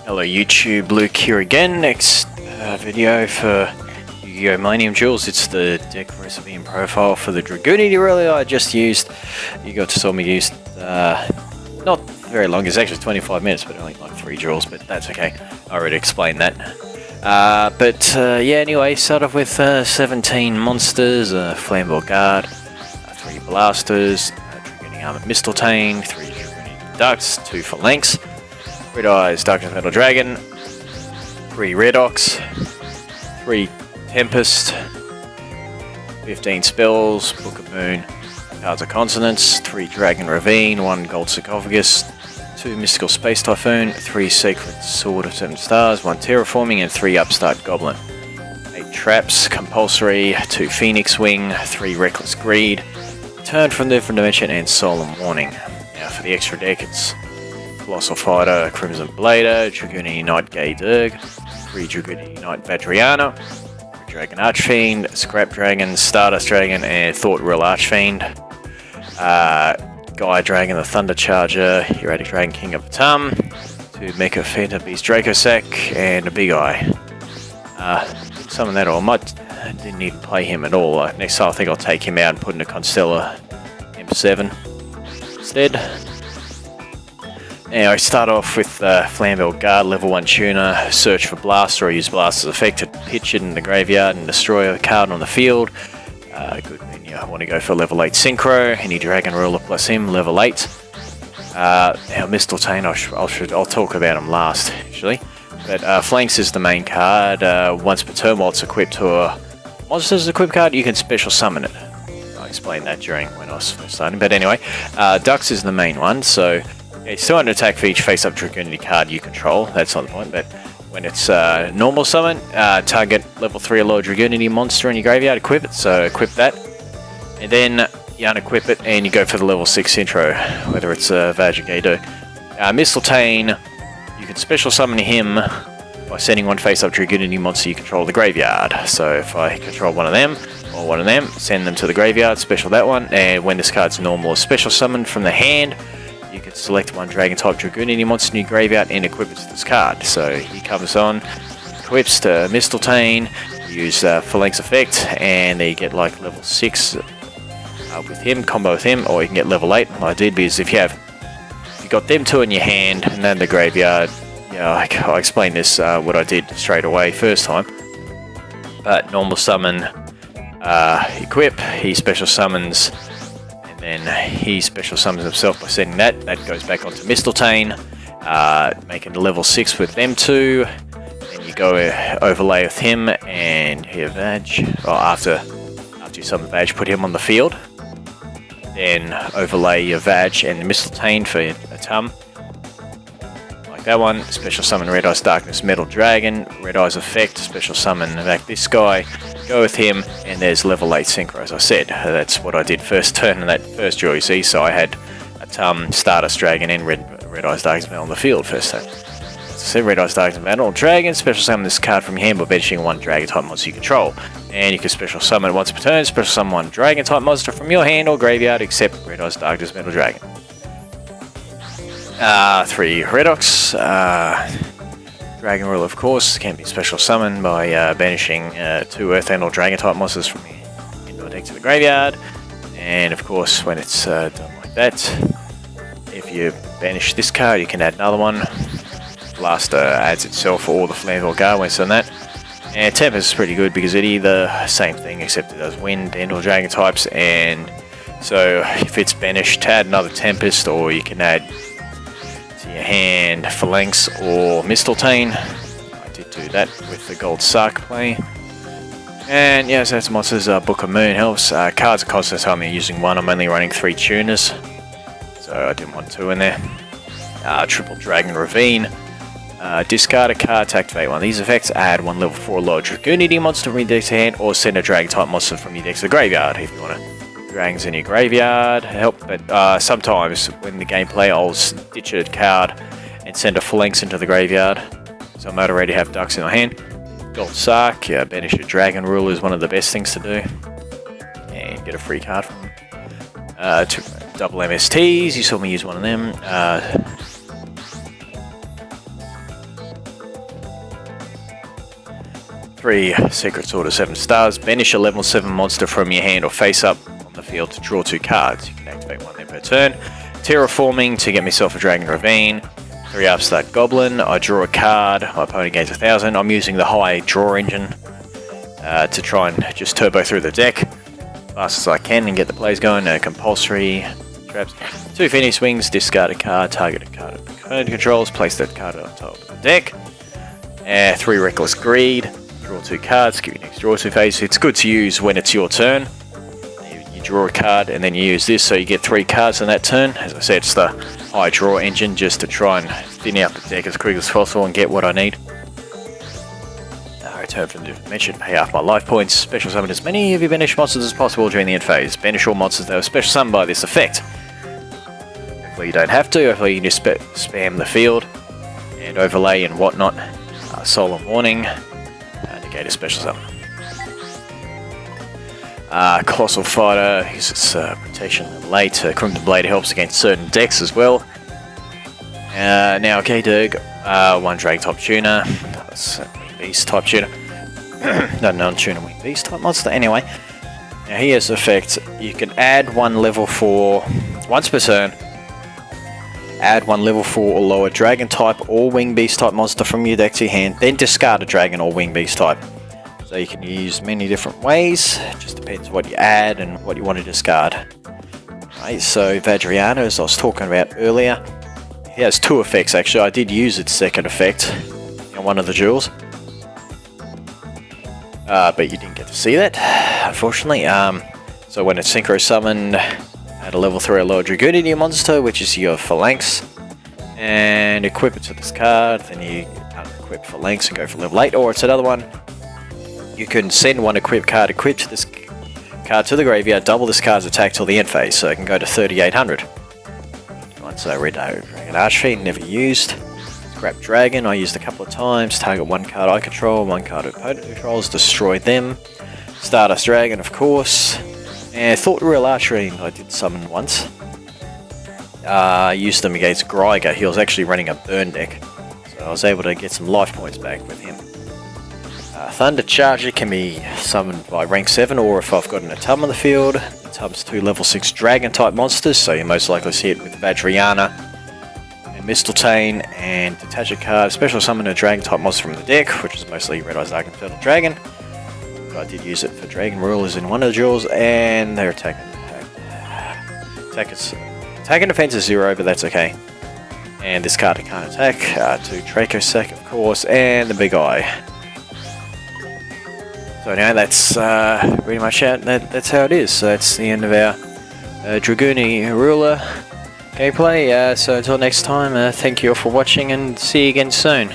Hello YouTube, Luke here again. Next video for Yu-Gi-Oh! Millennium Duels. It's the deck recipe and profile for the Dragunity rally I just used. You got to saw me use not very long, it's actually 25 minutes, but only like 3 duels, but that's okay. I already explained that. Yeah, anyway, start off with 17 monsters, Flamvell Guard, 3 Blasters, Dragunity Arma Mysteltainn, 3 Dragunity Dux, 2 Phalanx, Red Dragon Dragon, 3 Redox, 3 Tempest, 15 spells, Book of Moon, Cards of Consonance, 3 Dragon Ravine, 1 Gold Sarcophagus, 2 Mystical Space Typhoon, 3 Sacred Sword of 7 Stars, 1 Terraforming, and 3 Upstart Goblin. 8 Traps, Compulsory, 2 Phoenix Wing, 3 Reckless Greed, Turn from Different Dimension, and Solemn Warning. Now for the extra deck, it's Colossal Fighter, Crimson Blader, Dragunity Knight Gaia Dearg, 3 Dragunity Knight Vajrayana, Red Dragon Archfiend, Scrap Dragon, Stardust Dragon, and Thought Real Archfiend, Gaia Dragon the Thunder Charger, Erratic Dragon King of Tum, 2 Mecha Phantom Beast Dracosac, and a Big Eye. Summon that, or I didn't even play him at all. Next time I think I'll take him out and put in a Constellar M7 instead. Now I start off with Flamvell Guard, level 1 tuner, search for Blaster or use Blaster's effect to pitch it in the graveyard and destroy a card on the field. Good menu. I want to go for level 8 Synchro, any Dragon Ruler plus him, level 8. Now Mysteltainn, I'll talk about him last actually. But Phalanx is the main card. Once per turn while it's equipped to a monster's equipped card, you can special summon it. I explained that when I was first starting. But anyway, Dux is the main one, so it's still under attack for each face-up Dragunity card you control. That's not the point, but when it's normal summon, target level 3 or lower Dragunity monster in your graveyard, equip it, so equip that. And then you unequip it and you go for the level 6 intro, whether it's Vajrayana. Mysteltainn, you can special summon him by sending one face-up Dragunity monster you control the graveyard. So if I control one of them, or one of them, send them to the graveyard, special that one, and when this card's normal or special summoned from the hand, you can select one Dragon-type Dragunity monster in your graveyard and equip it to this card. So he comes on, equips to Mysteltainn, use Phalanx effect, and then you get like level 6 with him, combo with him, or you can get level 8. What I did because if you got them 2 in your hand and then the graveyard, I explained this, what I did straight away first time. But normal summon, equip, he special summons, and then he special summons himself by sending that. That goes back onto Mysteltainn, making level 6 with them 2. Then you go overlay with him and here Vag. Well, after you summon Vag, put him on the field. Then overlay your Vag and the Mysteltainn for a Tum. Like that one. Special summon Red Darkness Metal Dragon. Red Eyes effect. Special summon back this guy. Go with him, and there's level 8 Synchro, as I said. That's what I did first turn in that first draw, you see. So I had a Tum, Stardust Dragon, and Red Eyes Darkness Metal on the field first turn. So Red Eyes Darkness Metal Dragon, special summon this card from your hand by benching one Dragon-type monster you control. And you can special summon once per turn, special summon one Dragon-type monster from your hand or graveyard, except Red Eyes Darkness Metal Dragon. 3 Redox. Dragon Rule, of course, can be special summoned by banishing 2 Earth and or Dragon-type monsters from your indoor deck to the graveyard. And of course, when it's done like that, if you banish this card, you can add another one. Blaster adds itself for all the Flamvell Guard when it's done that. And Tempest is pretty good because it either same thing except it does wind and or dragon types, and so if it's banished, add another Tempest, or you can add to your hand Phalanx or Mysteltainn. I did do that with the Gold Sarc play. And yeah, so that's monsters. Book of Moon helps. Cards of Consonance, I'm using 1. I'm only running 3 tuners, so I didn't want 2 in there. Triple Dragon Ravine. Discard a card to activate one of these effects. Add 1 level 4 low Dragunity monster from your deck to hand, or send a Dragon type monster from your deck to the graveyard. If you want to dragons in your graveyard, help. But sometimes when the gameplay, I'll ditch a card and send a Phalanx into the graveyard. So I might already have Ducks in my hand. Gold Sarc, banish a Dragon Rule is one of the best things to do, and get a free card from them. 2 double MSTs, you saw me use one of them. 3 Secret Sword of 7 stars. Banish a level 7 monster from your hand or face up on the field to draw 2 cards. You can activate 1 then per turn. Terraforming to get myself a Dragon Ravine. 3 Upstart Goblin. I draw a card. My opponent gains 1,000. I'm using the high draw engine to try and just turbo through the deck as fast as I can and get the plays going. Compulsory traps. 2 Phoenix Wings. Discard a card. Target a card of opponent controls. Place that card on top of the deck. 3 Reckless Greed. Draw 2 cards. Give you next draw 2 phase. It's good to use when it's your turn. You draw a card and then you use this, so you get 3 cards in that turn. As I said, it's the high draw engine just to try and thin out the deck as quick as possible and get what I need. Return from the different dimension, pay half my life points. Special summon as many of your banished monsters as possible during the end phase. Banish all monsters that are special summoned by this effect. Hopefully you don't have to. Hopefully you can just spam the field and overlay and whatnot. Solemn Warning. Negate a special summon. Colossal Fighter uses protection level 8. Crimson Blade helps against certain decks as well. Now, okay, Dearg, 1 Dragon type tuner. That's Beast type tuner. No, non-tuner wing Beast type monster. Anyway, now he has effect. You can add 1 level 4 once per turn. Add 1 level 4 or lower Dragon type or Wing Beast type monster from your deck to your hand. Then discard a Dragon or Wing Beast type. So you can use many different ways. It just depends what you add and what you want to discard. Right, so Vajrayana, as I was talking about earlier, he has 2 effects actually. I did use its second effect in one of the duels. But you didn't get to see that, unfortunately. So when it's synchro summoned at a level 3 or lower Dragunity monster, which is your Phalanx, and equip it to this card, then you equip Phalanx and go for level 8, or it's another one. You can send 1 equipped card equipped to this card to the graveyard, double this card's attack till the end phase, so it can go to 3,800. Once Red Dragon Archfiend, never used. Scrap Dragon, I used a couple of times. Target 1 card I control, 1 card opponent controls, destroy them. Stardust Dragon, of course. And Thought Real Archery, I did summon once. Used them against Gaia. He was actually running a burn deck, so I was able to get some life points back with him. Thunder Charger can be summoned by rank 7, or if I've got an Atum on the field. Atum's 2 level 6 Dragon type monsters, so you most likely see it with Vajrayana and Mysteltainn, and detach a card, special summon a Dragon type monster from the deck, which is mostly Red Dark Infernal Dragon. But I did use it for Dragon Rulers in one of the duels, and their attack and defense is 0, but that's okay. And this card can't attack. 2 Dracossack, of course, and the Big Eye. So now that's pretty much it. That's how it is. So that's the end of our Dragunity Ruler gameplay. So until next time, thank you all for watching and see you again soon.